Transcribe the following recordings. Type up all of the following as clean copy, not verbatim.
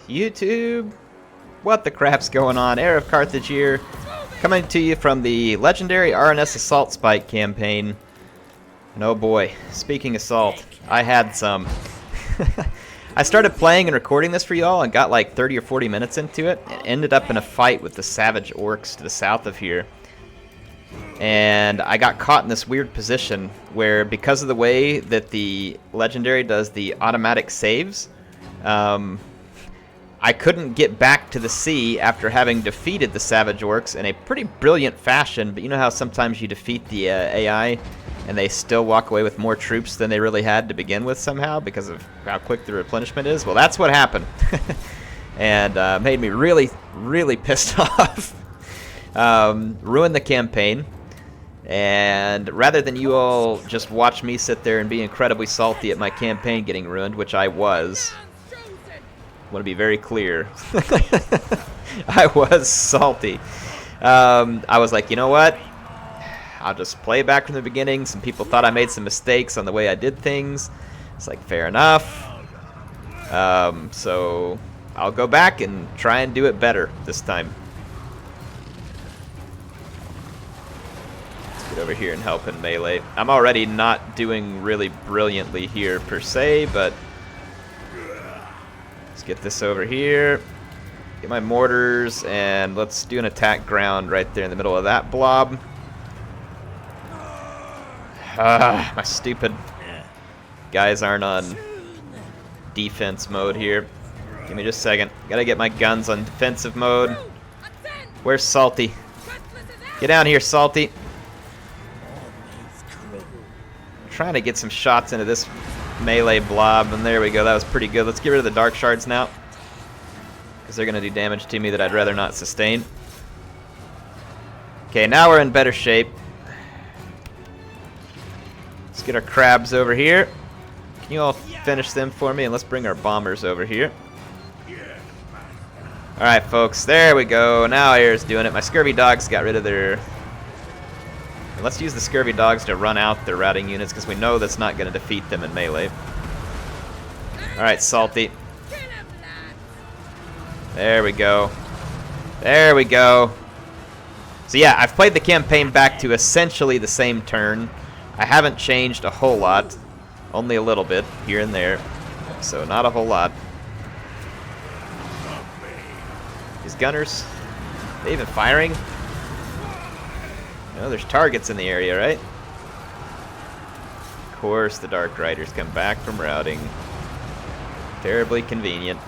YouTube? What the crap's going on? HeirofCarthage here, coming to you from the legendary Aranessa Saltspite campaign. And oh boy, speaking of salt, I had some. I started playing and recording this for y'all and got like 30 or 40 minutes into it and ended up in a fight with the savage orcs to the south of here. And I got caught in this weird position where, because of the way that the legendary does the automatic saves, I couldn't get back to the sea after having defeated the savage orcs in a pretty brilliant fashion. But you know how sometimes you defeat the AI and they still walk away with more troops than they really had to begin with somehow because of how quick the replenishment is? Well, that's what happened. And made me really, really pissed off. Ruined the campaign. And rather than you all just watch me sit there and be incredibly salty at my campaign getting ruined, which I was, I want to be very clear. I was salty. I was like, you know what? I'll just play back from the beginning. Some people thought I made some mistakes on the way I did things. It's like, fair enough. So I'll go back and try and do it better this time. Let's get over here and help in melee. I'm already not doing really brilliantly here per se, but let's get this over here. Get my mortars, and let's do an attack ground right there in the middle of that blob. My stupid guys aren't on defense mode here. Give me just a second. Gotta get my guns on defensive mode. Where's Salty? Get down here, Salty. I'm trying to get some shots into this melee blob, and there we go. That was pretty good. Let's get rid of the dark shards now, because they're going to do damage to me that I'd rather not sustain. Okay, now we're in better shape. Let's get our crabs over here. Can you all finish them for me? And let's bring our bombers over here. Alright, folks. There we go. Now Air's doing it. My scurvy dogs got rid of their... And let's use the scurvy dogs to run out their routing units, because we know that's not going to defeat them in melee. Alright, Salty. There we go. There we go. So yeah, I've played the campaign back to essentially the same turn. I haven't changed a whole lot. Only a little bit here and there. So not a whole lot. These gunners, they even firing? No, there's targets in the area, right? Of course the Dark Riders come back from routing. Terribly convenient.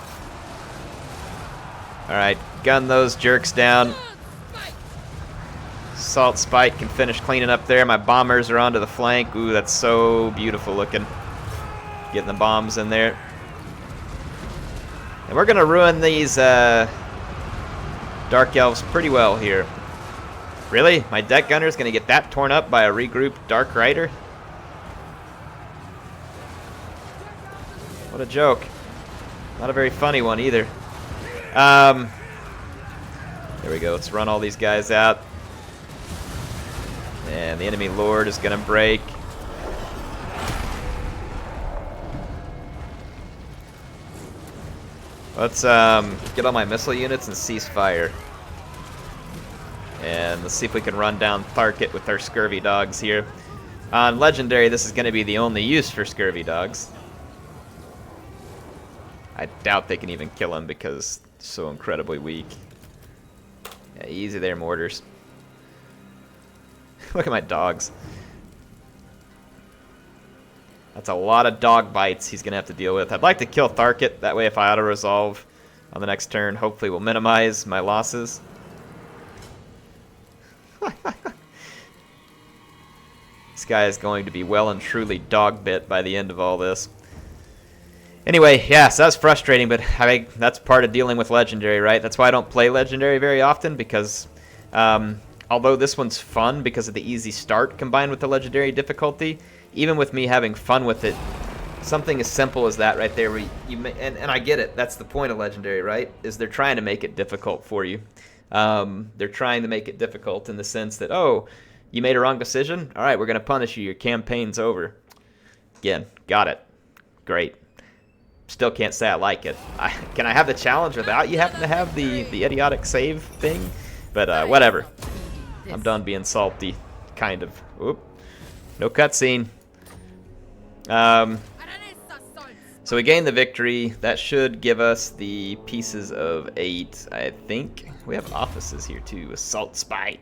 Alright, gun those jerks down. Saltspite can finish cleaning up there. My bombers are onto the flank. Ooh, that's so beautiful looking. Getting the bombs in there. And we're going to ruin these Dark Elves pretty well here. Really? My deck gunner is going to get that torn up by a regrouped Dark Rider? What a joke. Not a very funny one either. There we go. Let's run all these guys out. And the enemy lord is going to break. Let's get all my missile units and cease fire. And let's see if we can run down Tharkit with our scurvy dogs here. On Legendary, this is going to be the only use for scurvy dogs. I doubt they can even kill him because they're so incredibly weak. Yeah, easy there, mortars. Look at my dogs. That's a lot of dog bites he's going to have to deal with. I'd like to kill Tharkit. That way if I auto-resolve on the next turn, hopefully we'll minimize my losses. This guy is going to be well and truly dog-bit by the end of all this. Anyway, yeah, so that's frustrating, but that's part of dealing with Legendary, right? That's why I don't play Legendary very often, because... although this one's fun because of the easy start combined with the Legendary difficulty, even with me having fun with it, something as simple as that right there, where and I get it, that's the point of Legendary, right? Is they're trying to make it difficult for you. They're trying to make it difficult in the sense that, oh, you made a wrong decision? All right, we're going to punish you. Your campaign's over. Again, got it. Great. Still can't say I like it. Can I have the challenge without you having to have the idiotic save thing? But whatever. I'm done being salty, kind of. Oop. No cutscene. So we gained the victory. That should give us the pieces of 8, I think. We have offices here too. A Saltspite.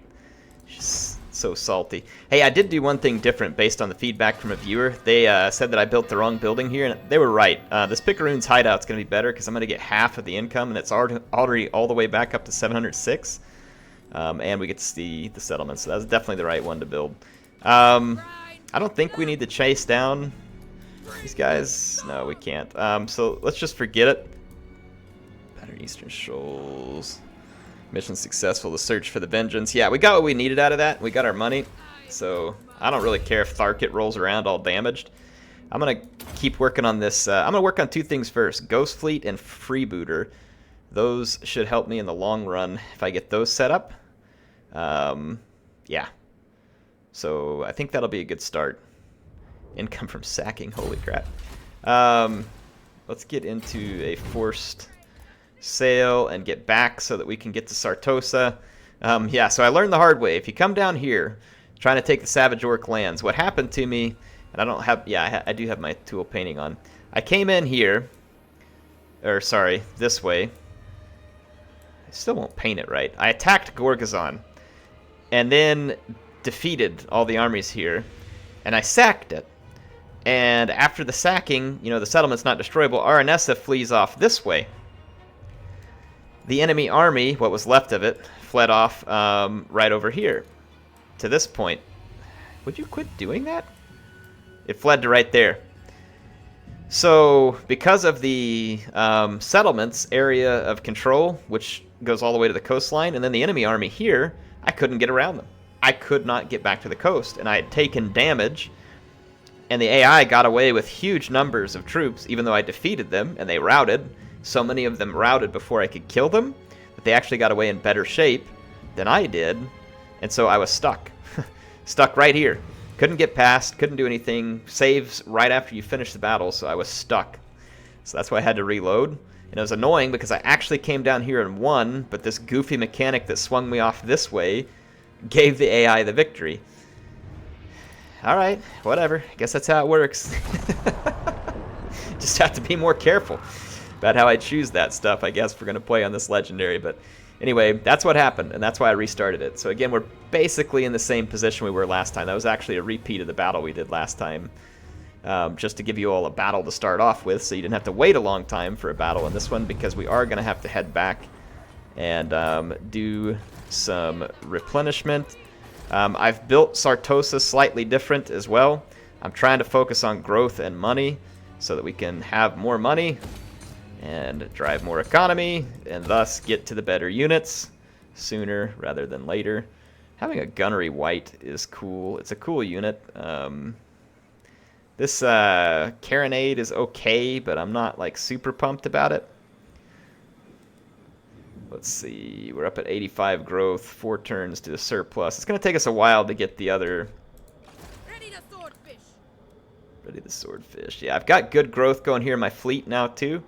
She's so salty. Hey, I did do one thing different based on the feedback from a viewer. They said that I built the wrong building here, and they were right. This Picaroon's hideout's going to be better because I'm going to get half of the income, and it's already all the way back up to 706. And we get to see the settlement, so that's definitely the right one to build. I don't think we need to chase down these guys. No, we can't. So let's just forget it. Better Eastern Shoals. Mission successful. The search for the vengeance. Yeah, we got what we needed out of that. We got our money. So I don't really care if Tharkit rolls around all damaged. I'm going to keep working on this. I'm going to work on 2 things first. Ghost Fleet and Freebooter. Those should help me in the long run if I get those set up. Yeah. So I think that'll be a good start. Income from sacking. Holy crap. Let's get into a forced sail and get back so that we can get to Sartosa. Yeah, so I learned the hard way. If you come down here trying to take the Savage Orc lands, what happened to me, and I don't have, yeah, I do have my tool painting on. I came in here, or sorry, this way. I still won't paint it right. I attacked Gorgazon and then defeated all the armies here, and I sacked it. And after the sacking, you know, the settlement's not destroyable, Aranessa flees off this way. The enemy army, what was left of it, fled off right over here to this point. Would you quit doing that? It fled to right there. So because of the settlements area of control, which goes all the way to the coastline, and then the enemy army here, I couldn't get around them. I could not get back to the coast, and I had taken damage, and the AI got away with huge numbers of troops, even though I defeated them, and they routed. So many of them routed before I could kill them, that they actually got away in better shape than I did, and so I was stuck. Stuck right here. Couldn't get past, couldn't do anything. Saves right after you finish the battle, so I was stuck. So that's why I had to reload. And it was annoying because I actually came down here and won, but this goofy mechanic that swung me off this way gave the AI the victory. Alright, whatever. I guess that's how it works. Just have to be more careful about how I choose that stuff, I guess, if we're going to play on this legendary. But anyway, that's what happened, and that's why I restarted it. So again, we're basically in the same position we were last time. That was actually a repeat of the battle we did last time, just to give you all a battle to start off with, so you didn't have to wait a long time for a battle in this one, because we are going to have to head back and do some replenishment. I've built Sartosa slightly different as well. I'm trying to focus on growth and money so that we can have more money and drive more economy, and thus get to the better units sooner rather than later. Having a gunnery white is cool. It's a cool unit. This carronade is okay, but I'm not like super pumped about it. Let's see, we're up at 85 growth, 4 turns to the surplus. It's going to take us a while to get the other... Ready the swordfish. Ready the swordfish. Yeah, I've got good growth going here in my fleet now too.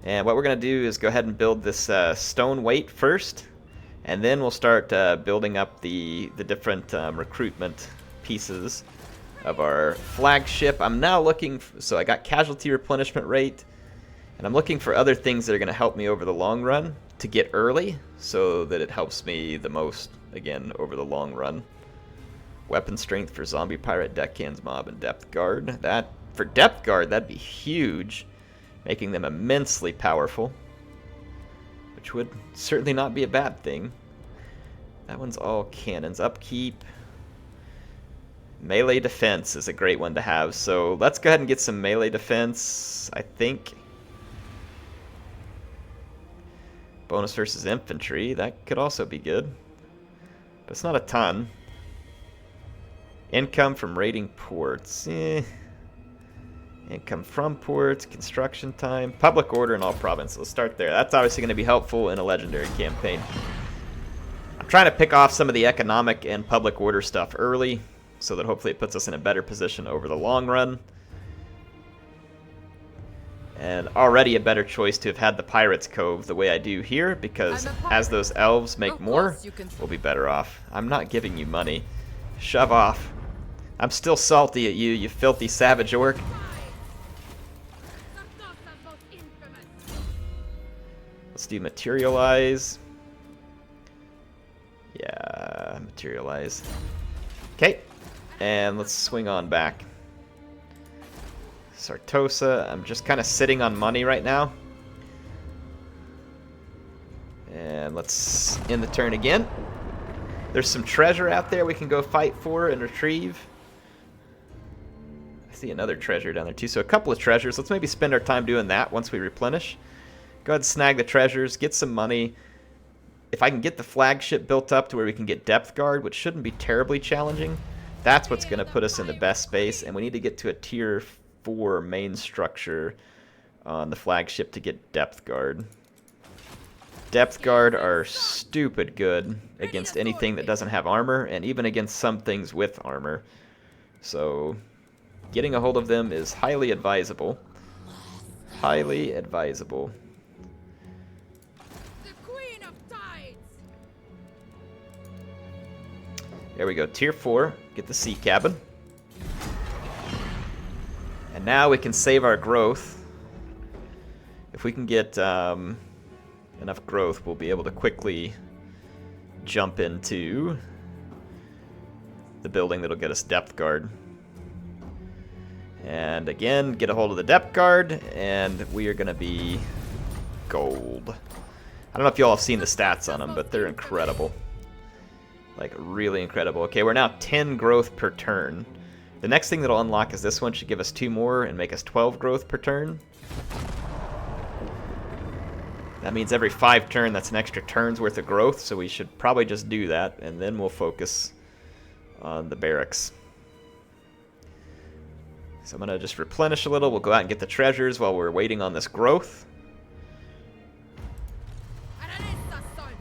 And what we're going to do is go ahead and build this stone weight first. And then we'll start building up the different recruitment pieces of our flagship. I'm now looking... So I got casualty replenishment rate. And I'm looking for other things that are going to help me over the long run to get early, so that it helps me the most, again, over the long run. Weapon strength for zombie pirate, deckhands mob, and depth guard. That, for depth guard, that'd be huge, making them immensely powerful, which would certainly not be a bad thing. That one's all cannons. Upkeep. Melee defense is a great one to have, so let's go ahead and get some melee defense, I think. Bonus versus infantry, that could also be good. But it's not a ton. Income from raiding ports. Income from ports, construction time, public order in all provinces. Let's start there. That's obviously going to be helpful in a legendary campaign. I'm trying to pick off some of the economic and public order stuff early, so that hopefully it puts us in a better position over the long run. And already a better choice to have had the Pirates Cove the way I do here, because as those elves make more, we'll be better off. I'm not giving you money. Shove off. I'm still salty at you, you filthy savage orc. Let's do materialize. Yeah, materialize. Okay, and let's swing on back. Sartosa, I'm just kind of sitting on money right now. And let's end the turn again. There's some treasure out there we can go fight for and retrieve. I see another treasure down there too, so a couple of treasures. Let's maybe spend our time doing that once we replenish. Go ahead and snag the treasures, get some money. If I can get the flagship built up to where we can get depth guard, which shouldn't be terribly challenging, that's what's going to put us in the best space, and we need to get to a tier 4 main structure on the flagship to get depth guard. Depth guard are stupid good against anything that doesn't have armor, and even against some things with armor. So getting a hold of them is highly advisable. Highly advisable. There we go, tier 4, get the sea cabin. And now we can save our growth. If we can get enough growth, we'll be able to quickly jump into the building that'll get us depth guard. And again, get a hold of the depth guard, and we are going to be gold. I don't know if y'all have seen the stats on them, but they're incredible. Like, really incredible. Okay, we're now 10 growth per turn. The next thing that'll unlock is this one. Should give us 2 more and make us 12 growth per turn. That means every 5 turn, that's an extra turn's worth of growth, so we should probably just do that, and then we'll focus on the barracks. So I'm going to just replenish a little. We'll go out and get the treasures while we're waiting on this growth.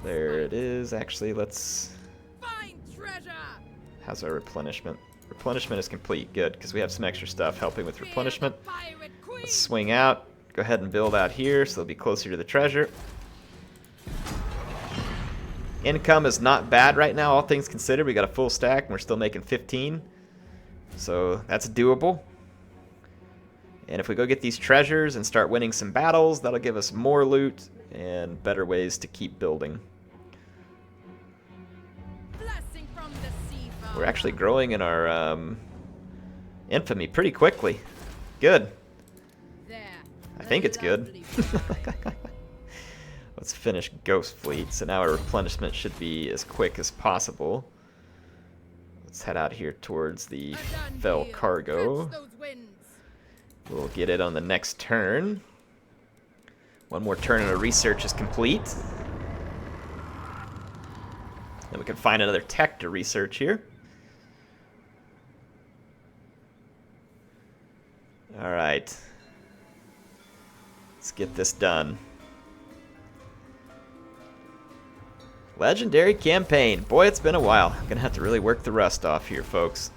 There it is. Actually, let's... How's our replenishment? Replenishment is complete. Good, because we have some extra stuff helping with replenishment. Let's swing out. Go ahead and build out here so they'll be closer to the treasure. Income is not bad right now, all things considered. We got a full stack and we're still making 15. So that's doable. And if we go get these treasures and start winning some battles, that'll give us more loot and better ways to keep building. We're actually growing in our infamy pretty quickly. Good. I think it's good. Let's finish Ghost Fleet. So now our replenishment should be as quick as possible. Let's head out here towards the Fell Cargo. We'll get it on the next turn. One more turn and our research is complete. Then we can find another tech to research here. Alright. Let's get this done. Legendary campaign. Boy, it's been a while. I'm gonna have to really work the rust off here, folks.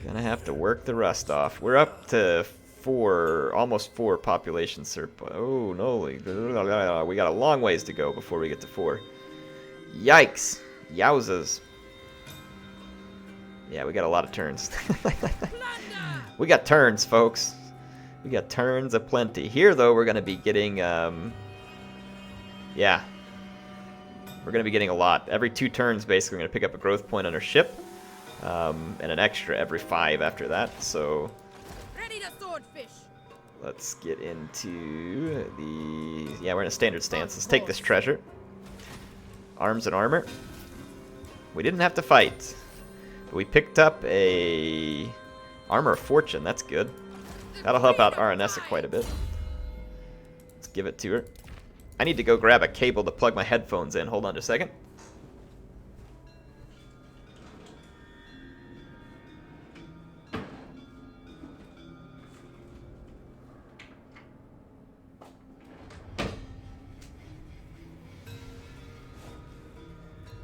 Gonna have to work the rust off. We're up to 4, almost 4 population surplus. Oh, no. We got a long ways to go before we get to 4. Yikes. Yowzas. Yeah, we got a lot of turns. We got turns, folks. We got turns aplenty. Here, though, we're going to be getting, yeah. We're going to be getting a lot. Every 2 turns, basically, we're going to pick up a growth point on our ship. And an extra every 5 after that, so... Ready to swordfish. Let's get into the... Yeah, we're in a standard stance. Let's take this treasure. Arms and armor. We didn't have to fight. But we picked up a... Armor of Fortune, that's good. That'll help out Aranessa quite a bit. Let's give it to her. I need to go grab a cable to plug my headphones in. Hold on just a second.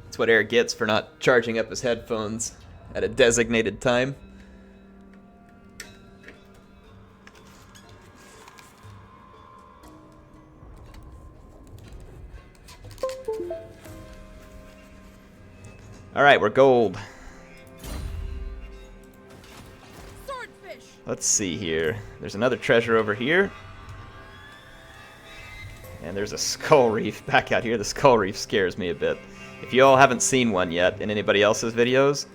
That's what Eric gets for not charging up his headphones at a designated time. Alright, we're gold. Swordfish. Let's see here. There's another treasure over here. And there's a skull reef back out here. The skull reef scares me a bit. If you all haven't seen one yet in anybody else's videos,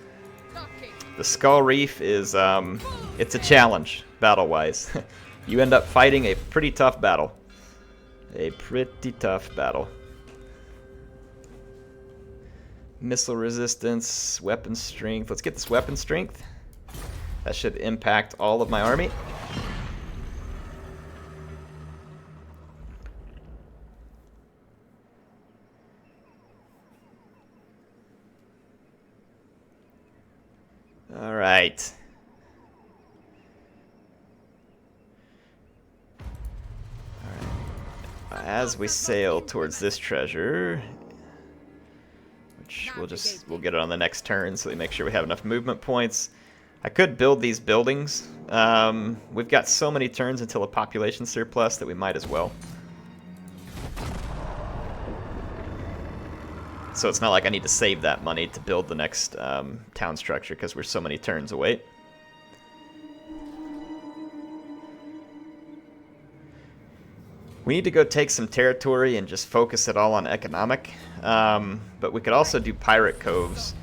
the skull reef is, it's a challenge, battle-wise. You end up fighting a pretty tough battle. A pretty tough battle. Missile resistance, weapon strength. Let's get this weapon strength. That should impact all of my army. All right. As we sail towards this treasure, which we'll get it on the next turn, so we make sure we have enough movement points. I could build these buildings. We've got so many turns until a population surplus that we might as well. So it's not like I need to save that money to build the next town structure because we're so many turns away. We need to go take some territory and just focus it all on economic. But we could also do pirate coves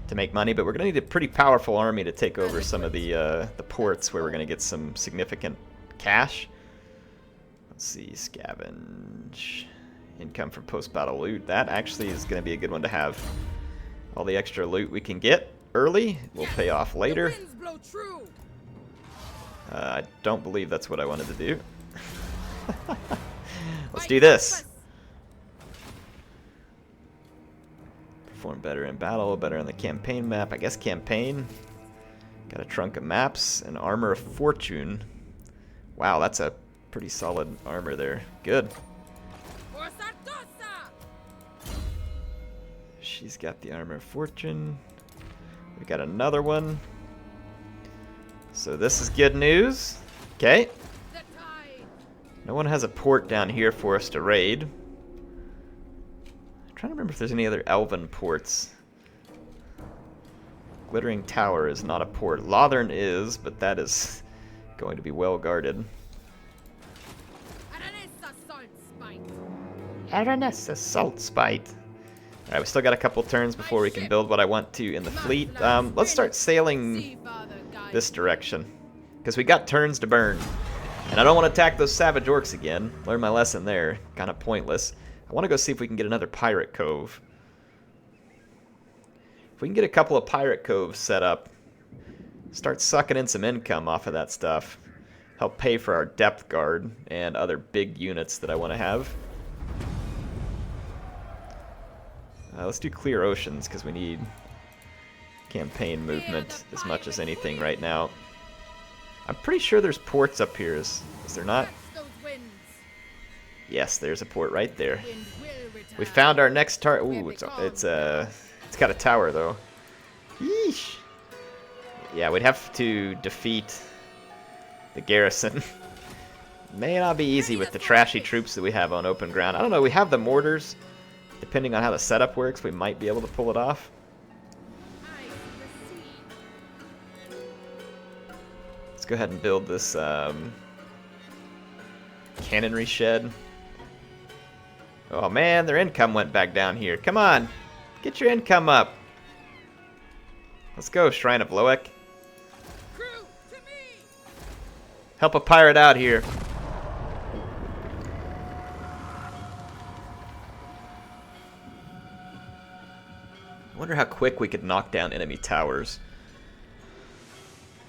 to make money, but we're going to need a pretty powerful army to take over some of the ports where we're going to get some significant cash. Let's see, scavenge. Income from post-battle loot. That actually is going to be a good one to have. All the extra loot we can get early will pay off later. I don't believe that's what I wanted to do. Let's do this. Perform better in battle, better on the campaign map. I guess campaign. Got a trunk of maps, an armor of fortune. Wow, that's a pretty solid armor there. Good. She's got the armor of fortune. We got another one. So this is good news. Okay. No one has a port down here for us to raid. I'm trying to remember if there's any other elven ports. Glittering Tower is not a port. Lothern is, but that is going to be well guarded. Aranessa Saltspite. Aranessa Saltspite. Alright, we still got a couple turns before we can build what I want to in the fleet. Let's start sailing this direction, because we got turns to burn. And I don't want to attack those savage orcs again. Learned my lesson there. Kind of pointless. I want to go see if we can get another pirate cove. If we can get a couple of pirate coves set up, start sucking in some income off of that stuff, help pay for our depth guard and other big units that I want to have. Let's do clear oceans, because we need campaign movement as much as anything right now. I'm pretty sure there's ports up here, is there not? Yes, there's a port right there. We found our next target. Ooh, it's got a tower though. Yeesh. Yeah, we'd have to defeat the garrison. May not be easy with the trashy troops that we have on open ground. I don't know, we have the mortars. Depending on how the setup works, we might be able to pull it off. Let's go ahead and build this cannonry shed. Oh man, their income went back down here. Come on, get your income up. Let's go, Shrine of Loek. Help a pirate out here. I wonder how quick we could knock down enemy towers.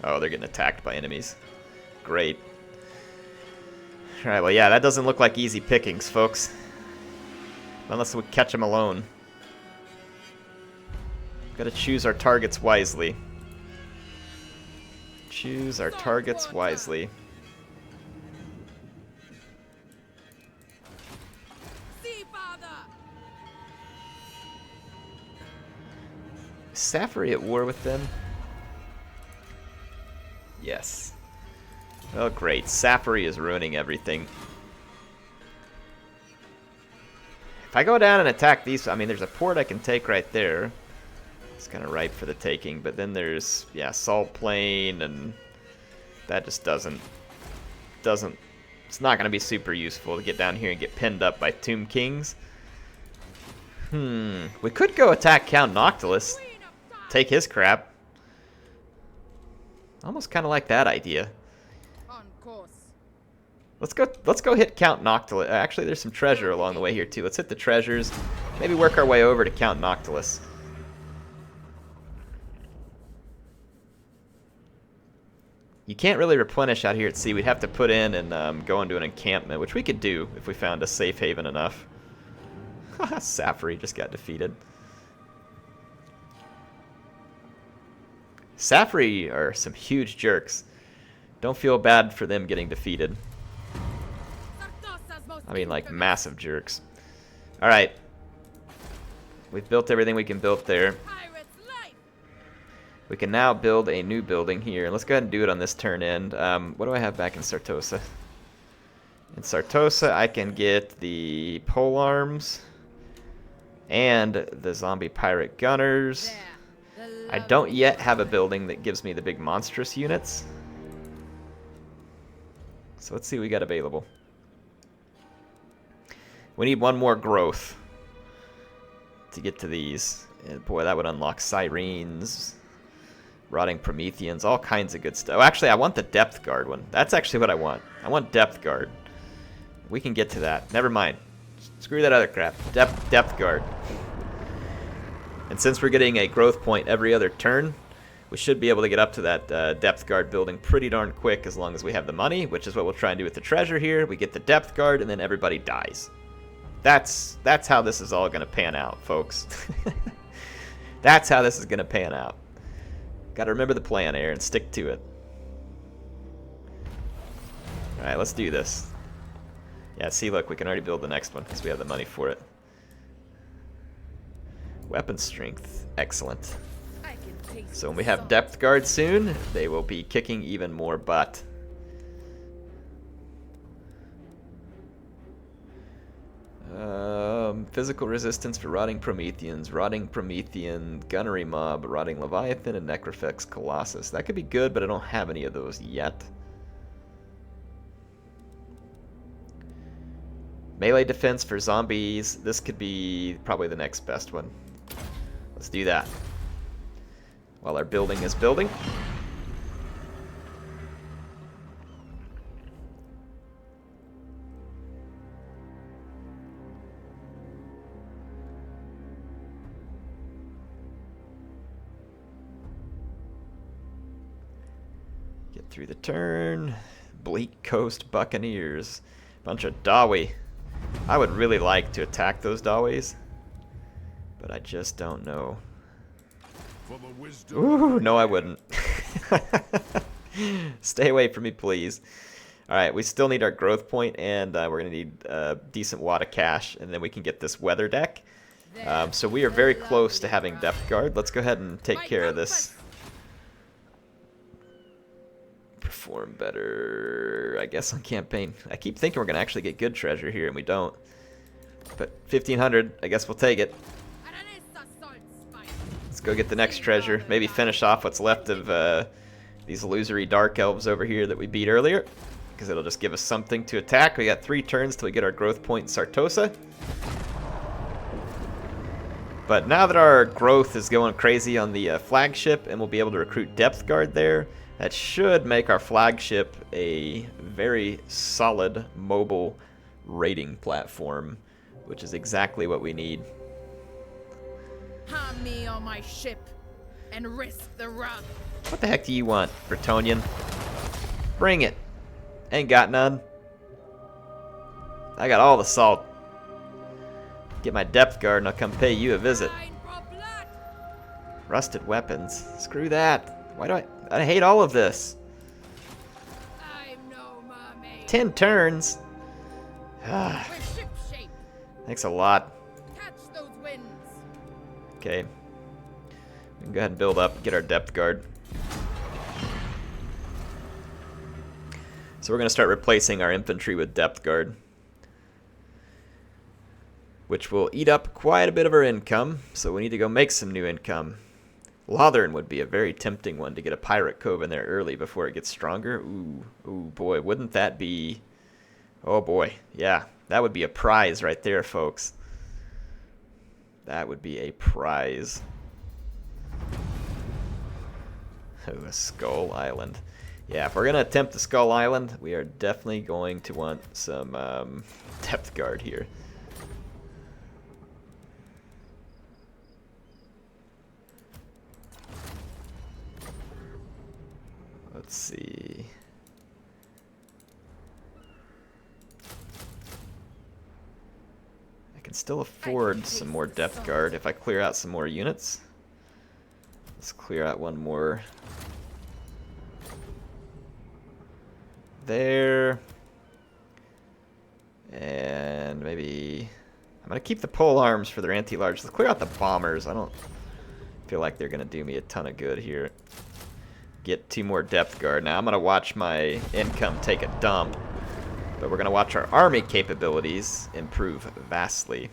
Oh, they're getting attacked by enemies. Great. Alright, well yeah, that doesn't look like easy pickings, folks. Unless we catch them alone. Gotta choose our targets wisely. Choose our targets wisely. Is Safari at war with them? Yes. Oh great, Safari is ruining everything. If I go down and attack these, I mean, there's a port I can take right there. It's kind of ripe for the taking, but then there's, yeah, Salt Plain, and that just doesn't, it's not going to be super useful to get down here and get pinned up by Tomb Kings. We could go attack Count Noctilus, take his crap. Almost kind of like that idea. On course. Let's go hit Count Noctilus. Actually, there's some treasure along the way here too. Let's hit the treasures. Maybe work our way over to Count Noctilus. You can't really replenish out here at sea. We'd have to put in and go into an encampment, which we could do if we found a safe haven enough. Safri just got defeated. Safri are some huge jerks. Don't feel bad for them getting defeated. I mean, like, massive jerks. Alright. We've built everything we can build there. We can now build a new building here. Let's go ahead and do it on this turn end. What do I have back in Sartosa? In Sartosa, I can get the polearms and the zombie pirate gunners. I don't yet have a building that gives me the big monstrous units. So let's see what we got available. We need one more growth to get to these. And boy, that would unlock Sirens, Rotting Prometheans, all kinds of good stuff. Oh, actually, I want the Depth Guard one. That's actually what I want. I want Depth Guard. We can get to that. Never mind. Screw that other crap. Depth Guard. And since we're getting a growth point every other turn, we should be able to get up to that Depth Guard building pretty darn quick as long as we have the money, which is what we'll try and do with the treasure here. We get the Depth Guard, and then everybody dies. That's how this is all going to pan out, folks. That's how this is going to pan out. Got to remember the plan here and stick to it. Alright, let's do this. Yeah, see, look, we can already build the next one because we have the money for it. Weapon strength. Excellent. So when we have Depth Guard soon, they will be kicking even more butt. Physical resistance for Rotting Prometheans, Rotting Promethean, Gunnery Mob, Rotting Leviathan, and Necrofex Colossus. That could be good, but I don't have any of those yet. Melee defense for zombies. This could be probably the next best one. Let's do that. While our building is building. Get through the turn. Bleak Coast Buccaneers. Bunch of Dawi. I would really like to attack those Dawies, but I just don't know. Ooh, no I wouldn't. Stay away from me, please. Alright, we still need our growth point, and we're going to need a decent wad of cash, and then we can get this weather deck. So we are very close to having Depth Guard. Let's go ahead and take care of this. Perform better, I guess, on campaign. I keep thinking we're going to actually get good treasure here, and we don't. But 1,500, I guess we'll take it. Aranessa Saltspite. Let's go get the next treasure. Maybe finish off what's left of these illusory Dark Elves over here that we beat earlier, because it'll just give us something to attack. We got 3 turns till we get our growth point in Sartosa. But now that our growth is going crazy on the flagship, and we'll be able to recruit Depth Guard there, that should make our flagship a very solid mobile raiding platform, which is exactly what we need. Harm me on my ship and risk the run. What the heck do you want, Bretonnian? Bring it. Ain't got none. I got all the salt. Get my Depth Guard and I'll come pay you a visit. Rusted weapons. Screw that. Why do I hate all of this. I'm no mermaid. 10 turns. We're ship shape. Thanks a lot. Catch those winds. Okay. We can go ahead and build up, get our Depth Guard. So we're going to start replacing our infantry with Depth Guard. which will eat up quite a bit of our income, so we need to go make some new income. Lothern would be a very tempting one to get a pirate cove in there early before it gets stronger. Ooh, boy, wouldn't that be... Oh boy, yeah, that would be a prize right there, folks. That would be a prize. Oh, a Skull Island. Yeah, if we're going to attempt the Skull Island, we are definitely going to want some depth guard here. Let's see. I can still afford some more depth guard if I clear out some more units. Let's clear out one more there. And maybe I'm going to keep the pole arms for their anti-large. Let's clear out the bombers. I don't feel like they're going to do me a ton of good here. Get 2 more depth guard. Now I'm going to watch my income take a dump, but we're going to watch our army capabilities improve vastly.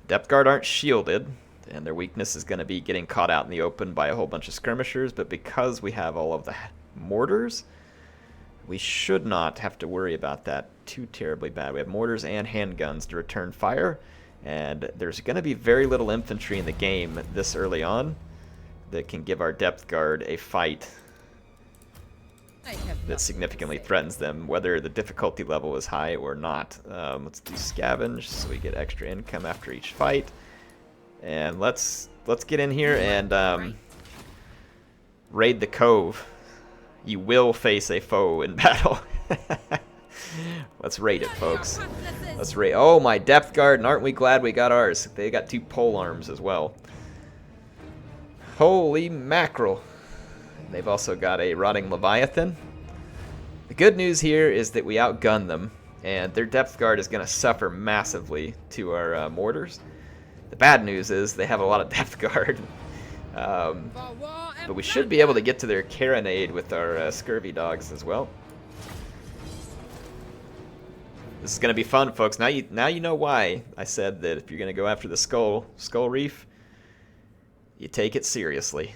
Depth guard aren't shielded, and their weakness is going to be getting caught out in the open by a whole bunch of skirmishers, but because we have all of the mortars, we should not have to worry about that too terribly bad. We have mortars and handguns to return fire, and there's going to be very little infantry in the game this early on that can give our depth guard a fight that significantly threatens them, whether the difficulty level is high or not. Let's do scavenge so we get extra income after each fight. And let's get in here and raid the cove. You will face a foe in battle. Let's raid it, folks. Let's raid. Oh, my depth guard, and aren't we glad we got ours? They got 2 pole arms as well. Holy mackerel. They've also got a rotting leviathan. The good news here is that we outgun them, and their depth guard is going to suffer massively to our mortars. The bad news is they have a lot of depth guard. But we should be able to get to their carronade with our scurvy dogs as well. This is going to be fun, folks. Now you know why I said that if you're going to go after the Skull Reef, you take it seriously.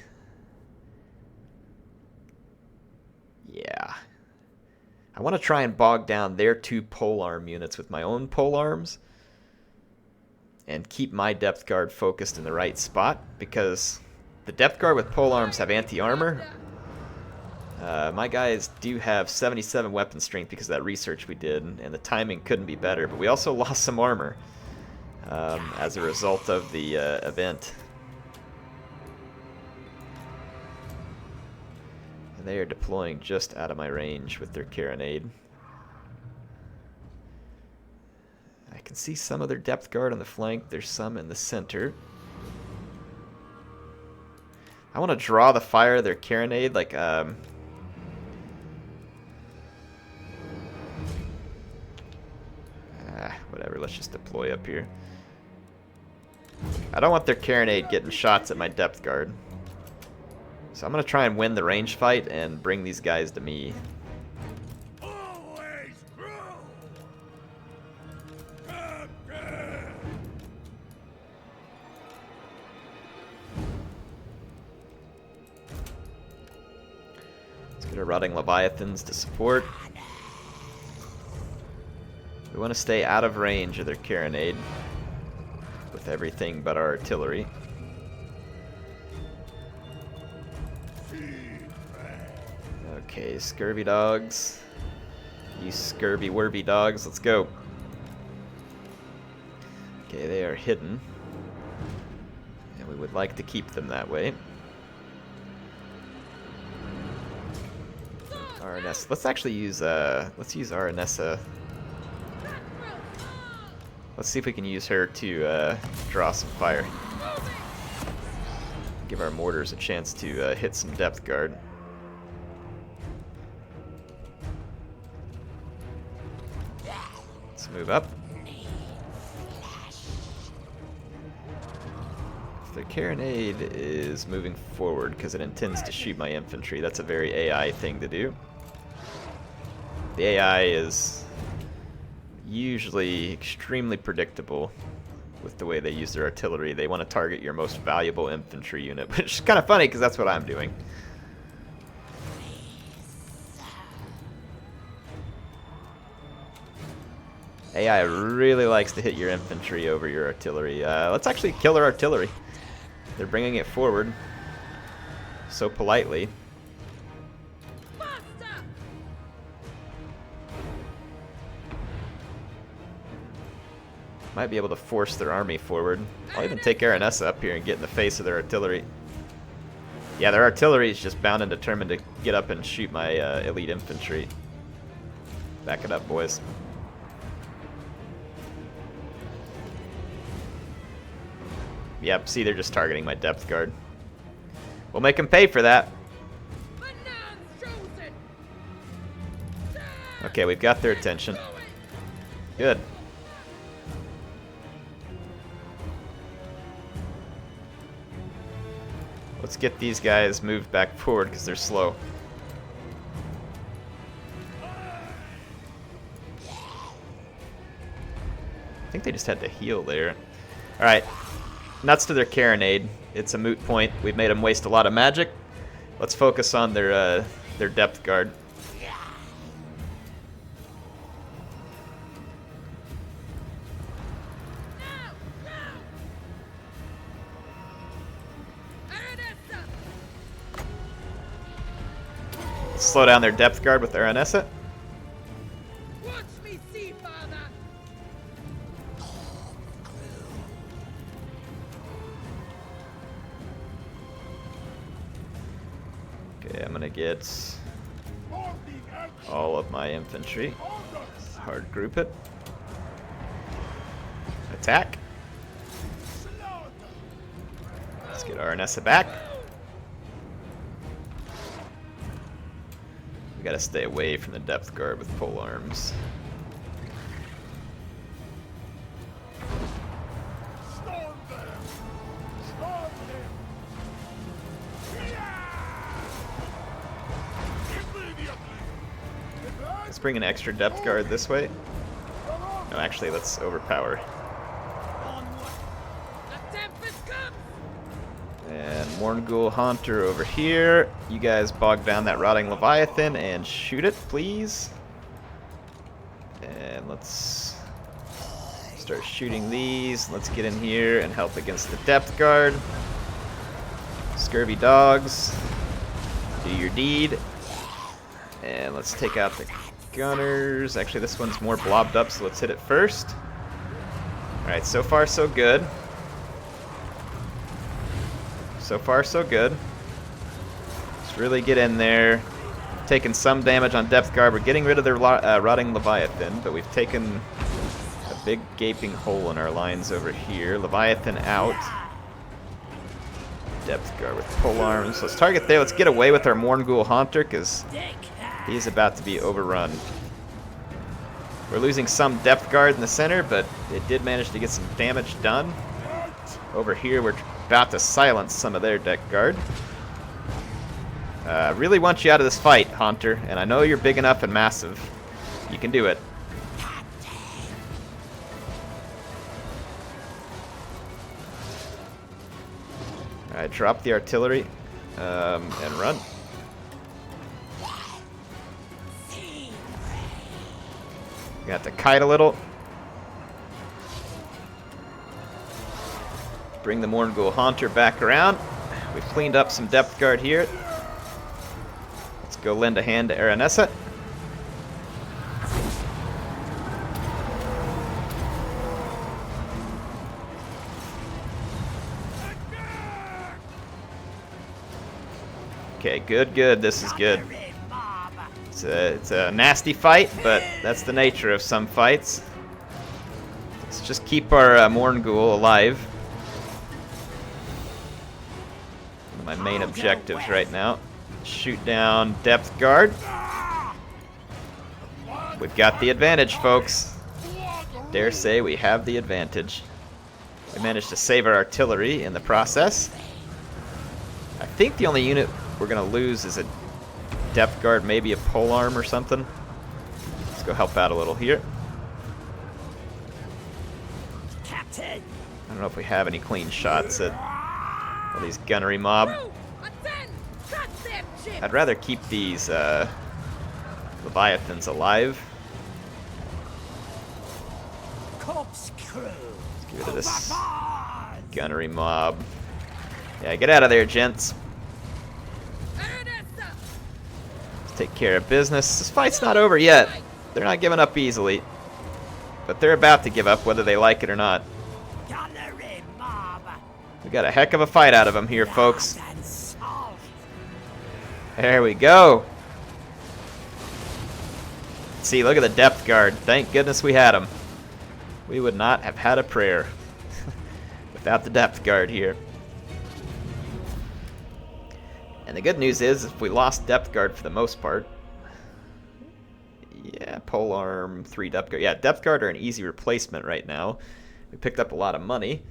Yeah. I want to try and bog down their 2 polearm units with my own polearms and keep my depth guard focused in the right spot, because the depth guard with polearms have anti-armor. My guys do have 77 weapon strength because of that research we did, and the timing couldn't be better, but we also lost some armor as a result of the event. They are deploying just out of my range with their carronade. I can see some of their depth guard on the flank. There's some in the center. I want to draw the fire of their carronade, like whatever, let's just deploy up here. I don't want their carronade getting shots at my depth guard. So I'm going to try and win the range fight and bring these guys to me. Let's get our rotting leviathans to support. We want to stay out of range of their carronade with everything but our artillery. Okay, scurvy dogs. You scurvy worvy dogs, let's go. Okay, they are hidden. And we would like to keep them that way. Aranessa. Let's actually use Aranessa. Let's see if we can use her to draw some fire. Give our mortars a chance to hit some depth guard. Let's move up. If their carronade is moving forward because it intends to shoot my infantry, that's a very AI thing to do. The AI is usually extremely predictable with the way they use their artillery. They want to target your most valuable infantry unit, which is kind of funny because that's what I'm doing. AI really likes to hit your infantry over your artillery. Let's actually kill their artillery. They're bringing it forward so politely. Might be able to force their army forward. I'll even take Aranessa up here and get in the face of their artillery. Yeah, their artillery is just bound and determined to get up and shoot my elite infantry. Back it up, boys. Yep, see, they're just targeting my depth guard. We'll make them pay for that. Okay, we've got their attention. Good. Let's get these guys moved back forward because they're slow. I think they just had to heal there. Alright. Nuts to their carronade. It's a moot point. We've made them waste a lot of magic. Let's focus on their depth guard. Let's slow down their depth guard with Aranessa. Watch me see, father. Okay, I'm gonna get all of my infantry. Hard group it. Attack. Let's get Aranessa back. We gotta stay away from the depth guard with pole arms. Let's bring an extra depth guard this way. No, actually, let's overpower. And Morngul Haunter over here. You guys bog down that rotting Leviathan and shoot it, please. And let's start shooting these. Let's get in here and help against the depth guard. Scurvy dogs, do your deed. And let's take out the gunners. Actually, this one's more blobbed up, so let's hit it first. Alright, so far so good. So far, so good. Let's really get in there. Taking some damage on depth guard. We're getting rid of their rotting Leviathan, but we've taken a big gaping hole in our lines over here. Leviathan out. Depth guard with pole arms. Let's target there. Let's get away with our Morngul Haunter, because he's about to be overrun. We're losing some depth guard in the center, but it did manage to get some damage done. Over here, we're about to silence some of their deck guard. Really want you out of this fight, Haunter, and I know you're big enough and massive. You can do it. Alright, drop the artillery and run. You have to kite a little. Bring the Morngul Haunter back around. We've cleaned up some depth guard here. Let's go lend a hand to Aranessa. Okay, good, good. This is good. It's a nasty fight, but that's the nature of some fights. Let's just keep our Morngul alive. My main objectives right now. Shoot down depth guard. We've got the advantage, folks. Dare say we have the advantage. We managed to save our artillery in the process. I think the only unit we're going to lose is a depth guard, maybe a polearm or something. Let's go help out a little here. Ten. I don't know if we have any clean shots at all these gunnery mob. Crew, attend! Cut their ship! I'd rather keep these Leviathans alive. Corkscrew. Let's get rid of this gunnery mob. Yeah, get out of there, gents. Aranessa! Let's take care of business. This fight's not over yet. They're not giving up easily. But they're about to give up whether they like it or not. Gunnery mob. We got a heck of a fight out of them here, folks. And salt. There we go. See, look at the depth guard. Thank goodness we had them. We would not have had a prayer without the depth guard here. And the good news is, if we lost depth guard for the most part, yeah, polearm, 3 depth guard. Yeah, depth guard are an easy replacement right now. We picked up a lot of money.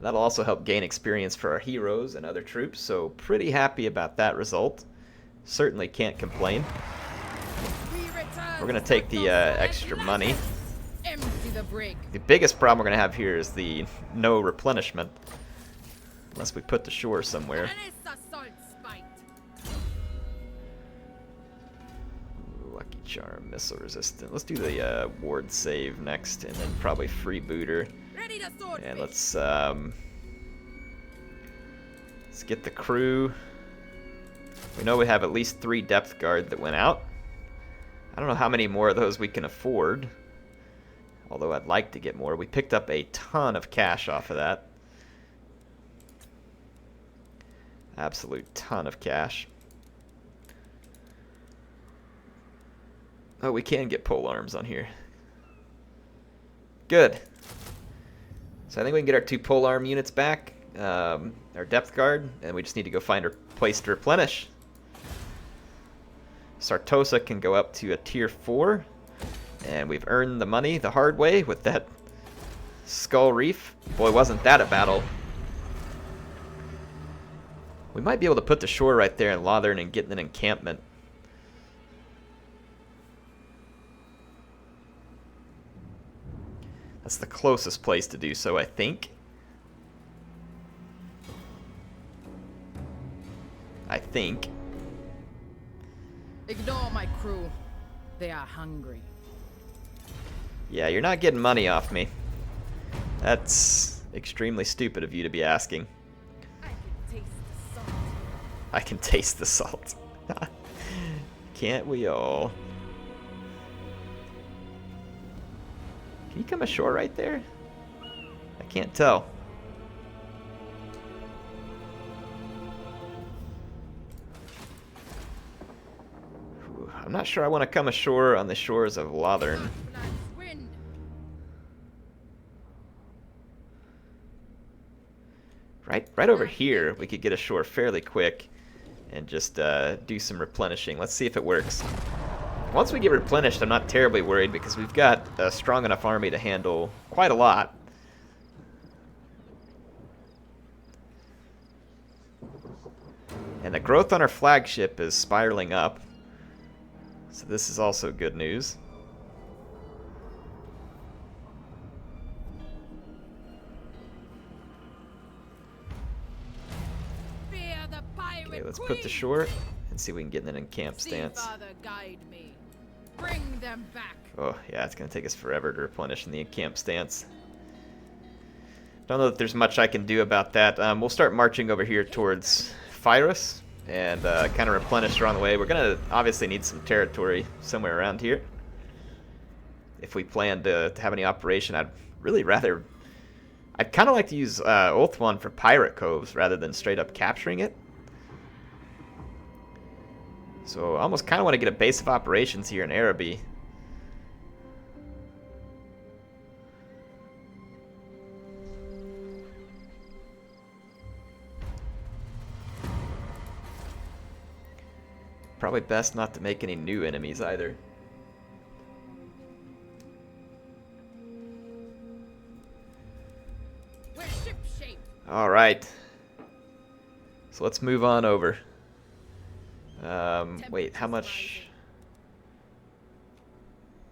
That'll also help gain experience for our heroes and other troops, so pretty happy about that result. Certainly can't complain. We're going to take the extra money. Empty the brig. The biggest problem we're going to have here is the no replenishment. Unless we put to shore somewhere. Aranessa Saltspite. Lucky Charm, missile resistant. Let's do the ward save next, and then probably freebooter. Ready to sword And fish. let's get the crew. We know we have at least 3 depth guard that went out. I don't know how many more of those we can afford. Although I'd like to get more. We picked up a ton of cash off of that. Absolute ton of cash. Oh, we can get pole arms on here. Good. So I think we can get our 2 pole arm units back. Our depth guard. And we just need to go find a place to replenish. Sartosa can go up to a tier 4. And we've earned the money the hard way with that Skull Reef. Boy, wasn't that a battle. We might be able to put the shore right there in Lothern and get an encampment. That's the closest place to do so, I think. Ignore my crew. They are hungry. Yeah, you're not getting money off me. That's extremely stupid of you to be asking. I can taste the salt. I can taste the salt. Can't we all? Can you come ashore right there? I can't tell. Ooh, I'm not sure I want to come ashore on the shores of Lothern. Wind. Right over here, we could get ashore fairly quick and just do some replenishing. Let's see if it works. Once we get replenished, I'm not terribly worried because we've got a strong enough army to handle quite a lot. And the growth on our flagship is spiraling up. So this is also good news. Fear the pirate Okay, let's queen. put to shore and see if we can get in an encamp Sea stance. Father, guide me. Bring them back. Oh, yeah, it's going to take us forever to replenish in the encamp stance. Don't know that there's much I can do about that. We'll start marching over here towards Pyrrhus and kind of replenish around the way. We're going to obviously need some territory somewhere around here. If we plan to have any operation, I'd really rather... I'd kind of like to use Ulthuan for pirate coves rather than straight up capturing it. So I almost kind of want to get a base of operations here in Araby. Probably best not to make any new enemies either. We're ship-shape. Alright. So let's move on over. Wait, how much...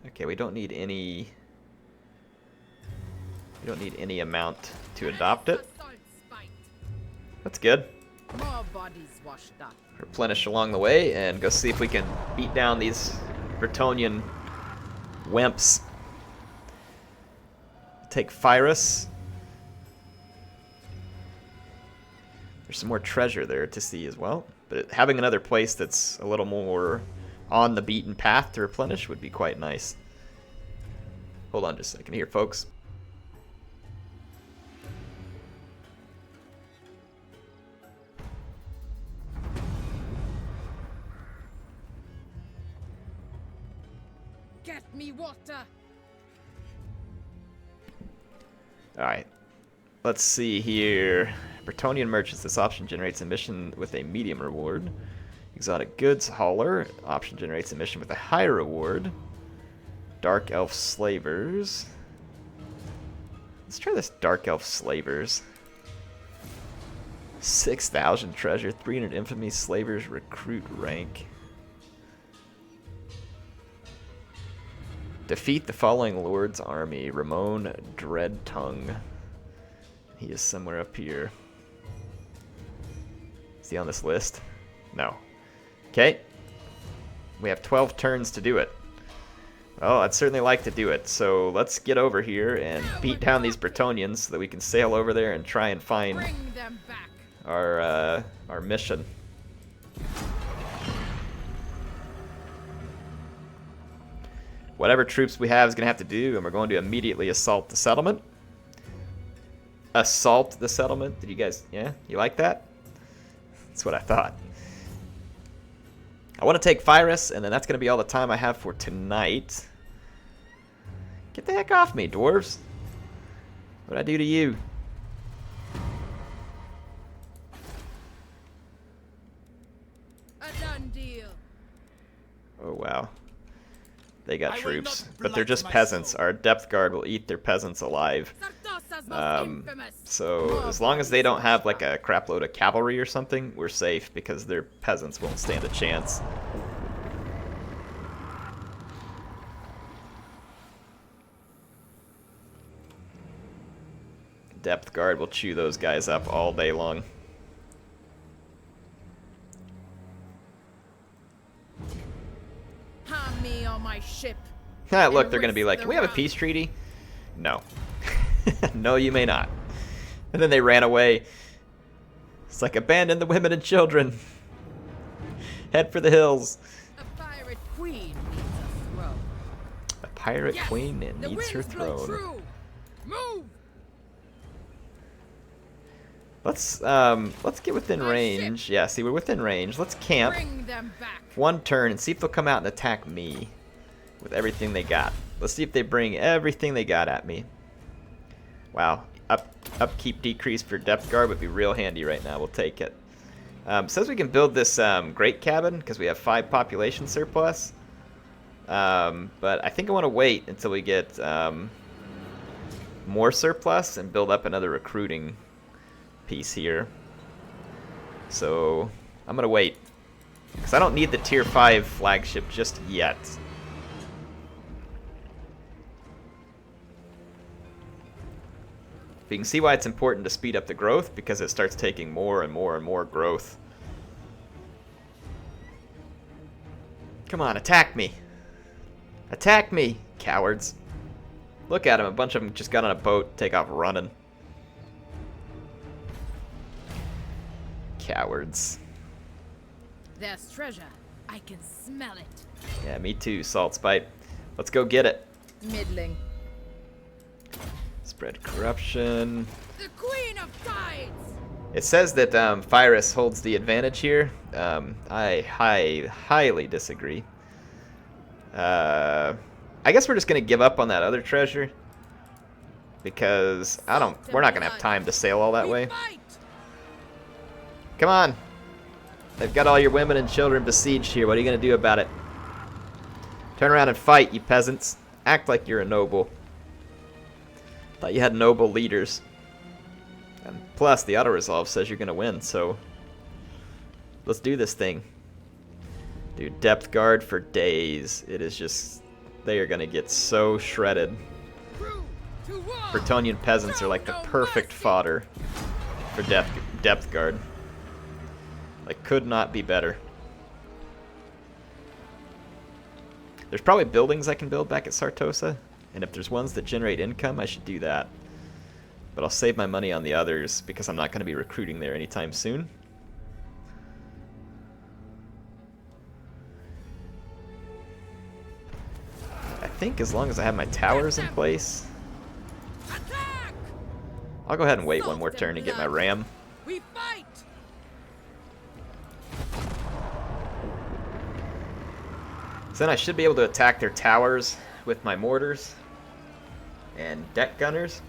Okay, we don't need any You don't need any amount to adopt it. Aranessa Saltspite. That's good. More bodies washed up. Replenish along the way and go see if we can beat down these Bretonnian wimps. Take Pyrus. There's some more treasure there to see as well, but having another place that's a little more on the beaten path to replenish would be quite nice. Hold on just a second here, folks. Get me water. Alright, let's see here. Bretonnian merchants. This option generates a mission with a medium reward. Exotic goods hauler. Option generates a mission with a high reward. Dark Elf slavers. Let's try this Dark Elf slavers. 6,000 treasure, 300 infamy, slavers recruit rank. Defeat the following lord's army. Ramon Dreadtongue. He is somewhere up here. Is he on this list? No. Okay. We have 12 turns to do it. Well, I'd certainly like to do it. So let's get over here and beat down these Bretonnians so that we can sail over there and try and find Bring them back. our mission. Whatever troops we have is going to have to do, and we're going to immediately assault the settlement. Assault the settlement? Did you guys, yeah? You like that? That's what I thought. I want to take Pyrus, and then that's going to be all the time I have for tonight. Get the heck off me, dwarves. What'd I do to you? A done deal. Oh, wow. They got I will troops, not but they're blight just my peasants. soul. Our depth guard will eat their peasants alive. Sartosa's most infamous. So More as long as they bodies don't have washed like a crap load of cavalry or something, we're safe because their peasants won't stand a chance. Depth guard will chew those guys up all day long. Harm me on my ship. Ah, look, and they're going to be risk like, the can we have a run." peace treaty? No. No, you may not. And then they ran away. It's like, abandon the women and children. Head for the hills. A pirate queen needs a throne. A pirate Yes, queen and the needs her winds blow throne. true. Move. Let's get within My range. ship. Yeah, see, we're within range. Let's camp Bring them back. one turn and see if they'll come out and attack me with everything they got. Let's see if they bring everything they got at me. Wow, upkeep decrease for depth guard would be real handy right now. We'll take it. Says we can build this great cabin because we have 5 population surplus. But I think I want to wait until we get more surplus and build up another recruiting piece here. So I'm gonna wait because I don't need the tier 5 flagship just yet. But you can see why it's important to speed up the growth because it starts taking more and more and more growth. Come on, attack me. Attack me, cowards. Look at them, a bunch of them just got on a boat, take off running. Cowards. There's treasure. I can smell it. Yeah, me too, Saltspite. Let's go get it. Middling. Spread corruption. The queen of tides. It says that Pyrus holds the advantage here. I highly disagree. I guess we're just gonna give up on that other treasure because we're not gonna have time to sail all that We way. fight. Come on. They've got all your women and children besieged here. What are you gonna do about it? Turn around and fight, you peasants. Act like you're a noble. Thought you had noble leaders. And plus, the auto-resolve says you're gonna win, so let's do this thing. Dude, depth guard for days. It is just, they are gonna get so shredded. Crew, To war! Bretonnian peasants are like the perfect fodder for depth guard. Like, could not be better. There's probably buildings I can build back at Sartosa, and if there's ones that generate income, I should do that. But I'll save my money on the others because I'm not going to be recruiting there anytime soon. I think as long as I have my towers in place, Attack! I'll go ahead and wait one more turn to get my ram. We fight! So then I should be able to attack their towers with my mortars and deck gunners.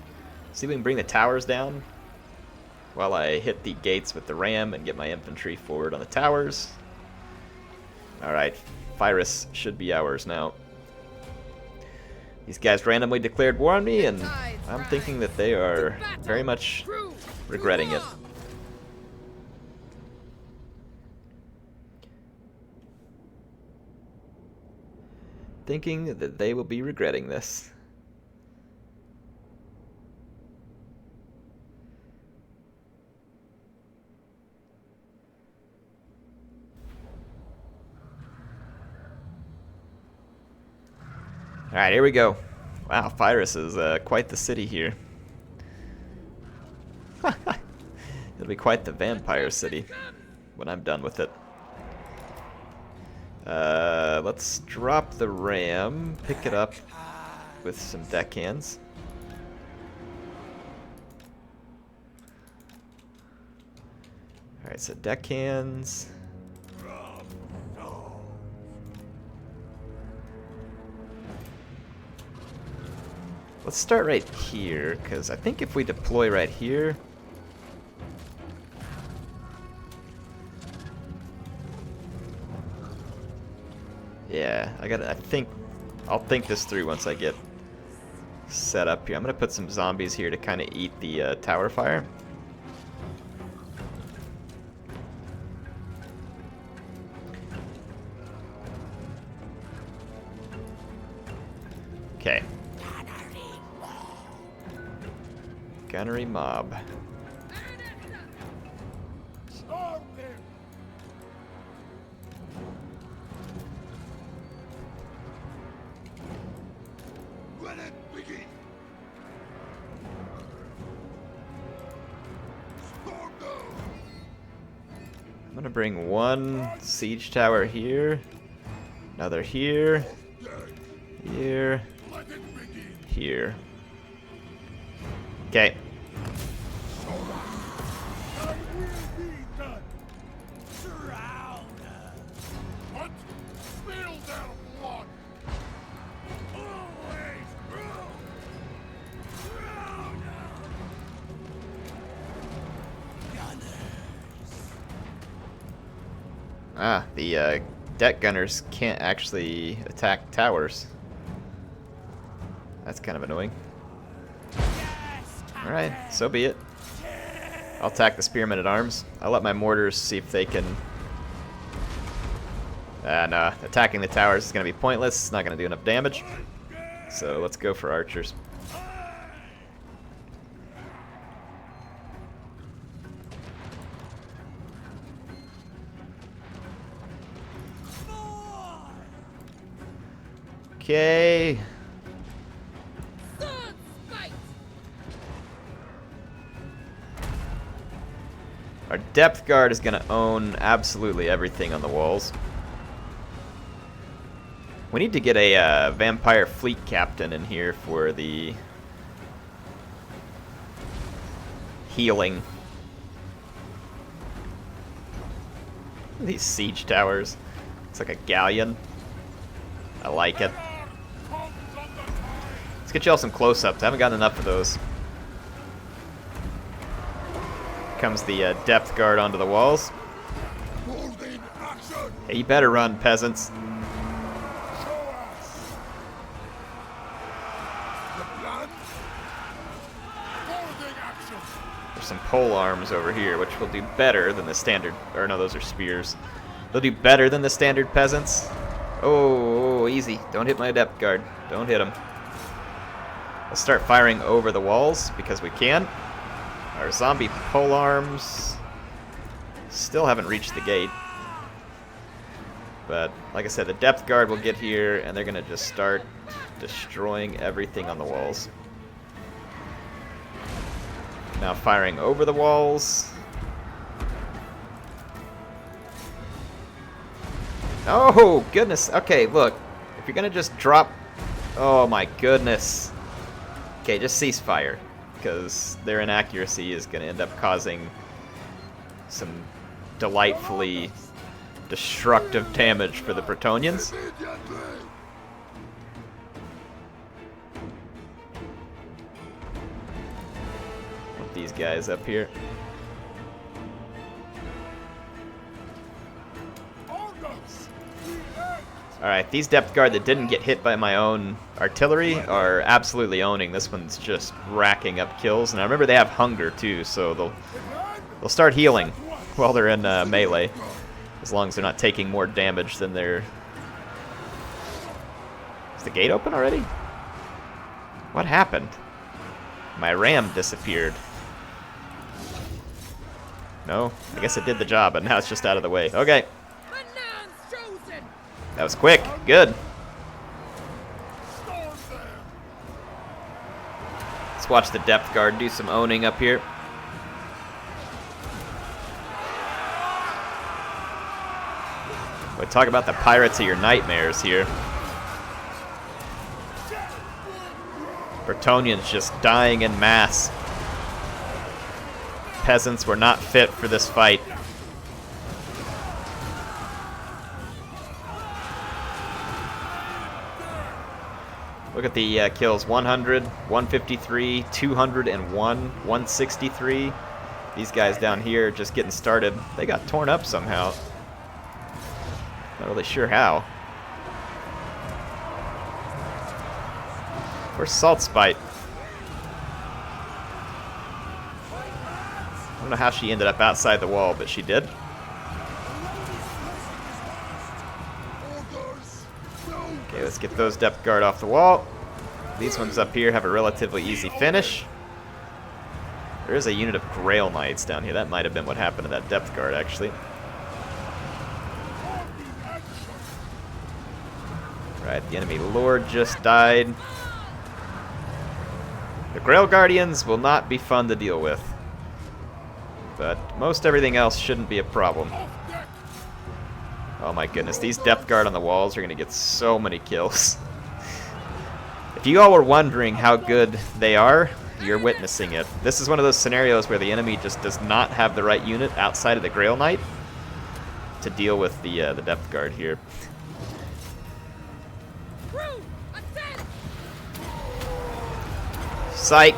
See if we can bring the towers down while I hit the gates with the ram and get my infantry forward on the towers. Alright, Pyrrhus should be ours now. These guys randomly declared war on me, and I'm thinking that they are very much regretting it. Thinking that they will be regretting this. Alright, here we go. Wow, Pyrrhus is quite the city here. It'll be quite the vampire city when I'm done with it. Let's drop the ram, pick it up with some deckhands. Alright, so deckhands. Let's start right here, because I think if we deploy right here... Yeah, I'll think this through once I get set up here. I'm going to put some zombies here to kind of eat the tower fire. Okay. Gunnery mob. I'm gonna bring one siege tower here, another here, here, here. Okay. Ah, the deck gunners can't actually attack towers. That's kind of annoying. Alright, so be it. I'll attack the spearmen at arms. I'll let my mortars see if they can... no, attacking the towers is going to be pointless. It's not going to do enough damage. So let's go for archers. Okay. Our depth guard is going to own absolutely everything on the walls. We need to get a vampire fleet captain in here for the healing. These siege towers. It's like a galleon. I like it. Let's get y'all some close-ups. I haven't gotten enough of those. Comes the depth guard onto the walls. Hey, you better run, peasants. There's some pole arms over here, which will do better than the standard... Or no, those are spears. They'll do better than the standard peasants. Oh, easy. Don't hit my depth guard. Don't hit him. Let's start firing over the walls because we can. Our zombie polearms still haven't reached the gate. But like I said, the depth guard will get here and they're going to just start destroying everything on the walls. Now firing over the walls. Oh, goodness. Okay, look. If you're going to just drop... Oh, my goodness. Okay, just cease fire. Because their inaccuracy is going to end up causing some delightfully destructive damage for the Bretonnians. Put these guys up here. Alright, these depth guard that didn't get hit by my own artillery are absolutely owning. This one's just racking up kills. And I remember they have hunger too, so they'll start healing while they're in melee. As long as they're not taking more damage than they're... Is the gate open already? What happened? My ram disappeared. No? I guess it did the job, but now it's just out of the way. Okay. That was quick. Good. Let's watch the depth guard do some owning up here. We talk about the pirates of your nightmares here. Bretonnians just dying in mass. Peasants were not fit for this fight. Look at the kills. 100, 153, 201, 163. These guys down here just getting started. They got torn up somehow. Not really sure how. Where's Saltspite? I don't know how she ended up outside the wall, but she did. Okay, let's get those depth guard off the wall. These ones up here have a relatively easy finish. There is a unit of Grail Knights down here. That might have been what happened to that depth guard, actually. Right, the enemy lord just died. The Grail Guardians will not be fun to deal with. But most everything else shouldn't be a problem. Oh my goodness, these depth guard on the walls are going to get so many kills. If you all were wondering how good they are, you're witnessing it. This is one of those scenarios where the enemy just does not have the right unit outside of the Grail Knight to deal with the depth guard here. Psych!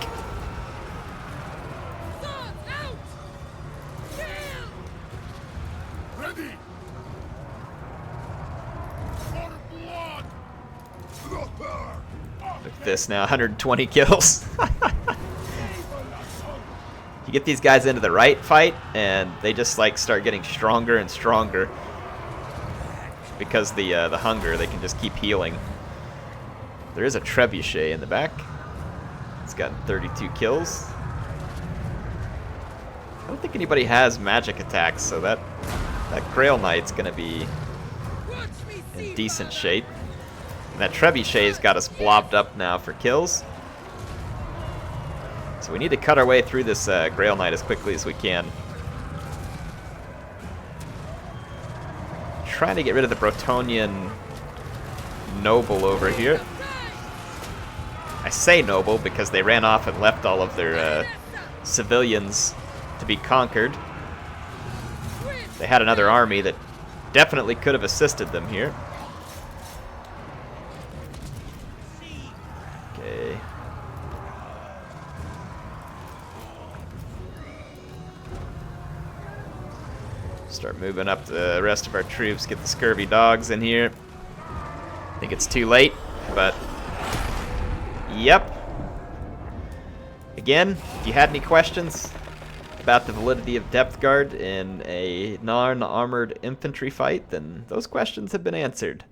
Look at this now, 120 kills. You get these guys into the right fight, and they just like start getting stronger and stronger. Because the hunger, they can just keep healing. There is a trebuchet in the back. It's got 32 kills. I don't think anybody has magic attacks, so that Grail Knight's gonna be in decent shape. And that trebuchet's got us blobbed up now for kills. So we need to cut our way through this Grail Knight as quickly as we can. Trying to get rid of the Bretonnian noble over here. I say noble because they ran off and left all of their civilians to be conquered. They had another army that definitely could have assisted them here. Okay. Start moving up the rest of our troops, get the scurvy dogs in here. I think it's too late, but yep. Again, if you had any questions about the validity of depth guard in a non-armored infantry fight, then those questions have been answered.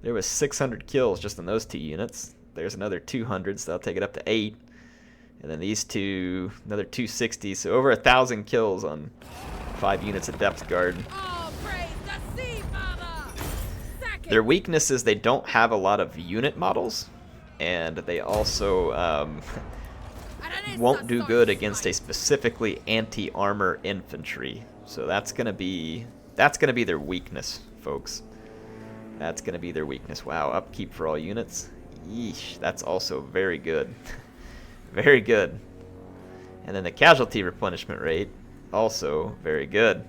There was 600 kills just in those two units. there's another 200, so that'll take it up to 8. And then these two, another 260, so over 1,000 kills on 5 units of depth guard. All praise the sea father. Sack Their it. weakness is they don't have a lot of unit models, and they also Aranessa won't do good against a Saltspite. specifically anti-armor infantry. So that's gonna be their weakness, folks. That's gonna be their weakness. Wow, upkeep for all units. Yeesh, that's also very good. Very good. And then the casualty replenishment rate, also very good.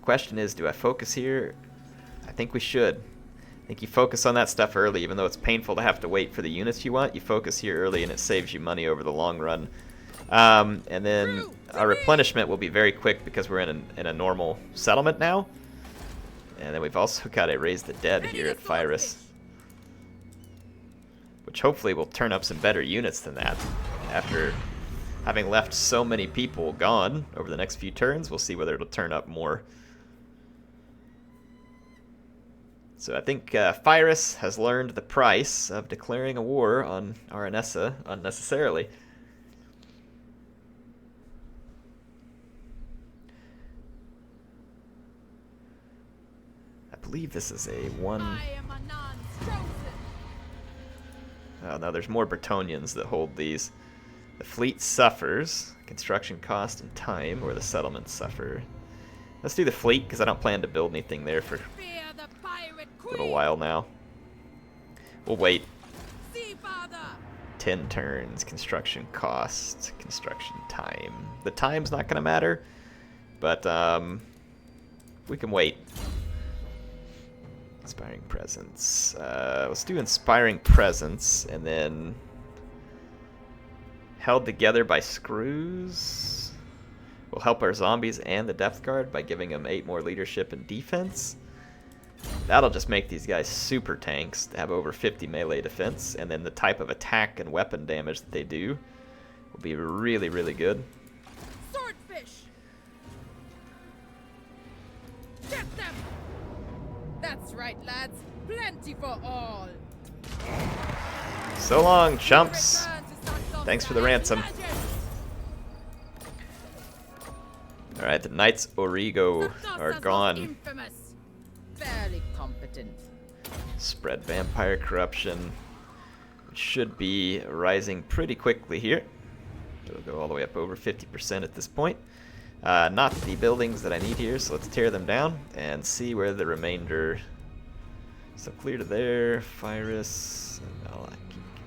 Question is, do I focus here? I think we should. I think you focus on that stuff early, even though it's painful to have to wait for the units you want. You focus here early and it saves you money over the long run. And then our replenishment will be very quick because we're in a normal settlement now. And then we've also got to raise the dead here at Pyrus, which hopefully will turn up some better units than that. After having left so many people gone over the next few turns, we'll see whether it'll turn up more. So I think Pyrus has learned the price of declaring a war on Aranessa unnecessarily. I believe this is a one... I am Anan's chosen. Oh no, there's more Bretonnians that hold these. The fleet suffers construction cost and time, or the settlements suffer. Let's do the fleet because I don't plan to build anything there for Fear the pirate a queen. little while now. We'll wait. Sea father. 10 turns, construction cost, construction time. The time's not going to matter, but we can wait. Inspiring Presence. Let's do Inspiring Presence, and then Held Together by Screws. We'll help our zombies and the Depth Guard by giving them 8 more leadership and defense. That'll just make these guys super tanks to have over 50 melee defense, and then the type of attack and weapon damage that they do will be really, really good. Swordfish. Get them. That's right, lads. Plenty for all. So long, chumps. Return to Stark Thanks for the Gulf's ransom. legend. Alright, the Knights Origo Sardasa's are was gone. Infamous. Fairly competent. Spread Vampire Corruption. It should be rising pretty quickly here. It'll go all the way up over 50% at this point. Not the buildings that I need here, so let's tear them down and see where the remainder... So clear to there, Pyrus...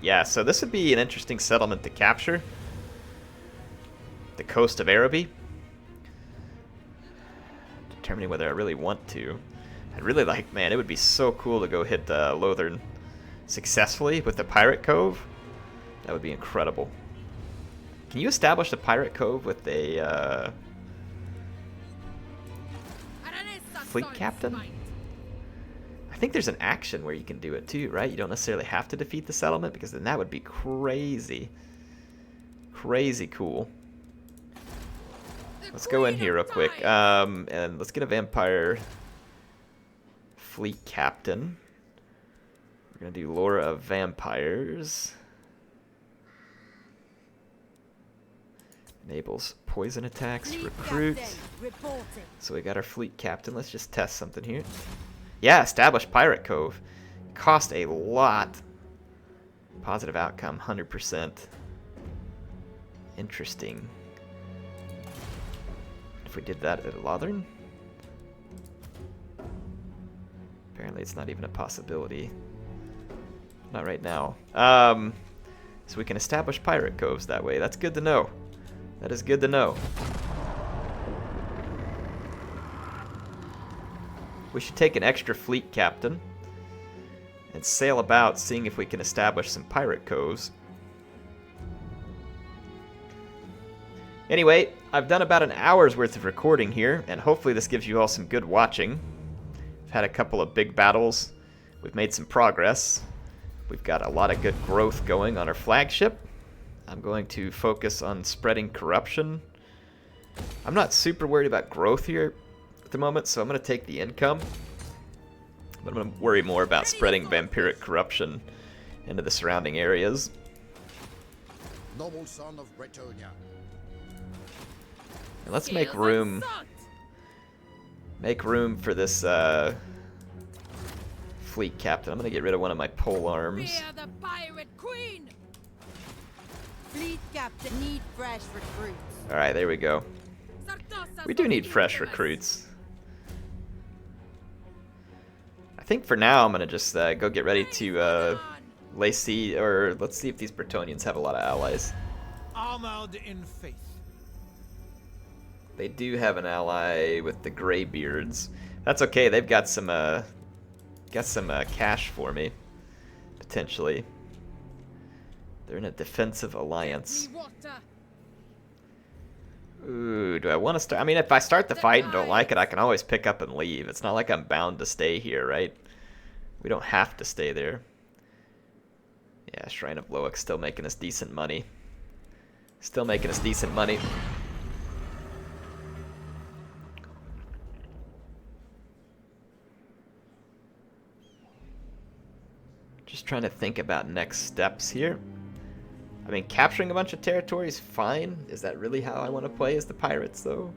Yeah, so this would be an interesting settlement to capture. The coast of Araby. Determining whether I really want to. I'd really like, man, it would be so cool to go hit Lothern successfully with the Pirate Cove. That would be incredible. Can you establish the Pirate Cove with a Aranessa fleet captain? Saltspite. I think there's an action where you can do it too, right? You don't necessarily have to defeat the settlement, because then that would be crazy. Crazy cool. The Let's go in Queen here real of quick. Time. And let's get a vampire fleet captain. We're going to do Lore of Vampires. Enables poison attacks. Fleet Recruit. captain, reporting. So we got our fleet captain. Let's just test something here. Yeah, establish Pirate Cove. Cost a lot. Positive outcome, 100%. Interesting. If we did that at Lothern? Apparently it's not even a possibility. Not right now. So we can establish Pirate Coves that way. That's good to know. That is good to know. We should take an extra fleet captain and sail about, seeing if we can establish some pirate coves. Anyway, I've done about an hour's worth of recording here, and hopefully this gives you all some good watching. We've had a couple of big battles. We've made some progress. We've got a lot of good growth going on our flagship. I'm going to focus on spreading corruption. I'm not super worried about growth here with the moment, so I'm going to take the income. But I'm going to worry more about spreading vampiric corruption into the surrounding areas. Noble son of Bretonia. And let's make room. Make room for this fleet captain. I'm going to get rid of one of my pole arms. Fear the pirate queen. Fleet captain need fresh recruits. Alright, there we go. We do need fresh recruits. I think for now I'm going to just go get ready to lay siege, or let's see if these Bretonians have a lot of allies. Armored in faith. They do have an ally with the Greybeards. That's okay, they've got some cash for me, potentially. They're in a defensive alliance. Ooh, do I want to start? I mean, if I start the fight and don't like it, I can always pick up and leave. It's not like I'm bound to stay here, right? We don't have to stay there. Yeah, Shrine of Loic still making us decent money. Still making us decent money. Just trying to think about next steps here. I mean, capturing a bunch of territory is fine. Is that really how I want to play as the pirates, though?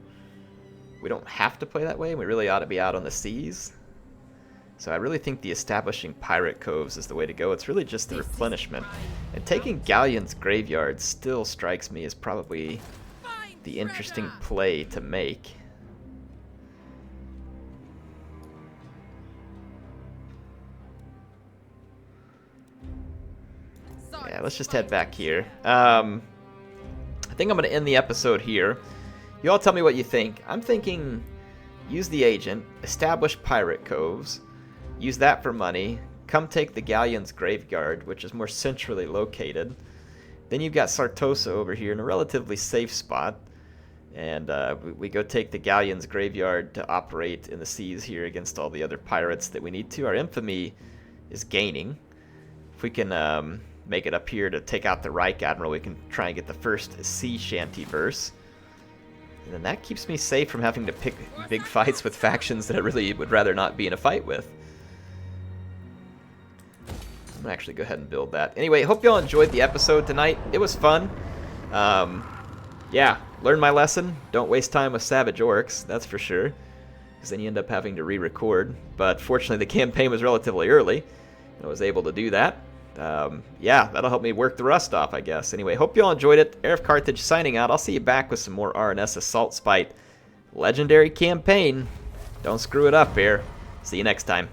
We don't have to play that way. We really ought to be out on the seas. So I really think the establishing pirate coves is the way to go. It's really just the replenishment. And taking Galleon's Graveyard still strikes me as probably the interesting play to make. Yeah, let's just head back here. I think I'm going to end the episode here. You all tell me what you think. I'm thinking use the agent, establish pirate coves, use that for money, come take the Galleon's Graveyard, which is more centrally located. Then you've got Sartosa over here in a relatively safe spot. And we go take the Galleon's Graveyard to operate in the seas here against all the other pirates that we need to. Our infamy is gaining. If we can make it up here to take out the Reich Admiral, we can try and get the first sea shanty verse. And then that keeps me safe from having to pick big fights with factions that I really would rather not be in a fight with. I'm gonna actually go ahead and build that. Anyway, hope y'all enjoyed the episode tonight. It was fun. Yeah, learn my lesson. Don't waste time with Savage Orcs, that's for sure. Because then you end up having to re-record. But fortunately the campaign was relatively early, and I was able to do that. Yeah, that'll help me work the rust off, I guess. Anyway, hope you all enjoyed it. HeirofCarthage signing out. I'll see you back with some more Aranessa Saltspite. Legendary campaign. Don't screw it up, Heir. See you next time.